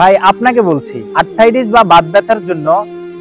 ভাই আপনাকে বলছি, আর্থ্রাইটিস বা বাত ব্যথার জন্য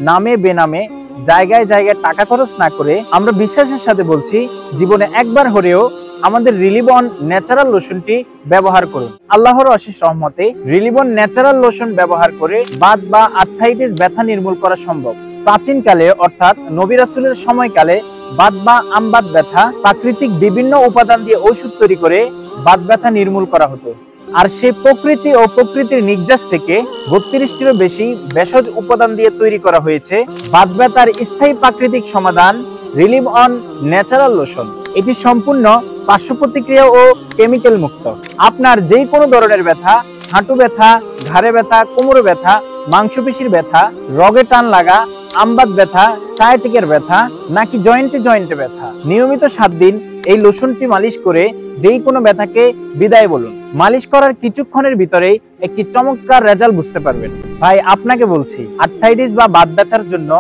নামে বেনামে জায়গায় জায়গায় টাকা খরচ না করে আমরা বিশ্বাসের সাথে বলছি, জীবনে একবার হলেও আমাদের রিলিবন ন্যাচারাল লোশনটি ব্যবহার করুন। আল্লাহর অশেষ রহমতে রিলিবন ন্যাচারাল লোশন ব্যবহার করে বাত বা আর্থ্রাইটিস ব্যথা নির্মূল করা সম্ভব। প্রাচীনকালে অর্থাৎ নবী রাসূলের সময়কালে বাত বা আমবাত ব্যথা প্রাকৃতিক বিভিন্ন উপাদান দিয়ে ঔষধ তৈরি করে বাত ব্যথা নির্মূল করা হতো। আর সেই প্রকৃতি ও প্রকৃতির নির্যাস থেকে ৩২টিরও বেশি ভেষজ উপাদান দিয়ে তৈরি করা হয়েছে বাত ব্যথার স্থায়ী প্রাকৃতিক সমাধান রিলিভ অন ন্যাচারাল লোশন। এটি সম্পূর্ণ পার্শ্ব প্রতিক্রিয়া ও কেমিক্যাল মুক্ত। আপনার যেই কোনো ধরনের ব্যথা, হাঁটু ব্যথা, ঘাড়ে ব্যথা, কোমরে ব্যথা, মাংসপেশির ব্যথা, রগে টান লাগা, আমবাত ব্যথা, সায়াটিকের ব্যথা, নাকি জয়েন্টে ব্যথা, নিয়মিত 7 দিন এই লোশনটি মালিশ করে যেই কোনো ব্যথাকে বিদায় বলুন। মালিশ করার কিছুক্ষণের ভিতরেই একটি চমৎকার রেজাল্ট বুঝতে পারবেন। ভাই আপনাকে বলছি, আর্থ্রাইটিস বা বাত ব্যথার জন্য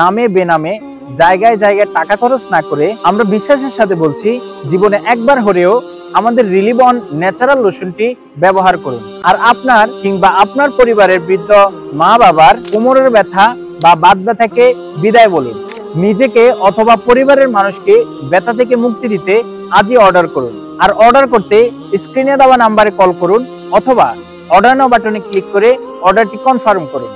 নামে বেনামে জায়গায় জায়গায় টাকা খরচ না করে আমরা বিশ্বাসের সাথে বলছি, জীবনে একবার হলেও আমাদের রিলিবন ন্যাচারাল লোশনটি ব্যবহার করুন। আর আপনার কিংবা আপনার পরিবারের বৃদ্ধ মা বাবার কোমরের ব্যথা বা বাত ব্যথাকে বিদায় বলুন। নিজেকে অথবা পরিবারের মানুষকে ব্যথা থেকে মুক্তি দিতে আজই অর্ডার করুন। আর অর্ডার করতে স্ক্রিনে দেওয়া নাম্বারে কল করুন অথবা অর্ডার নাও বাটনে ক্লিক করে অর্ডারটি কনফার্ম করুন।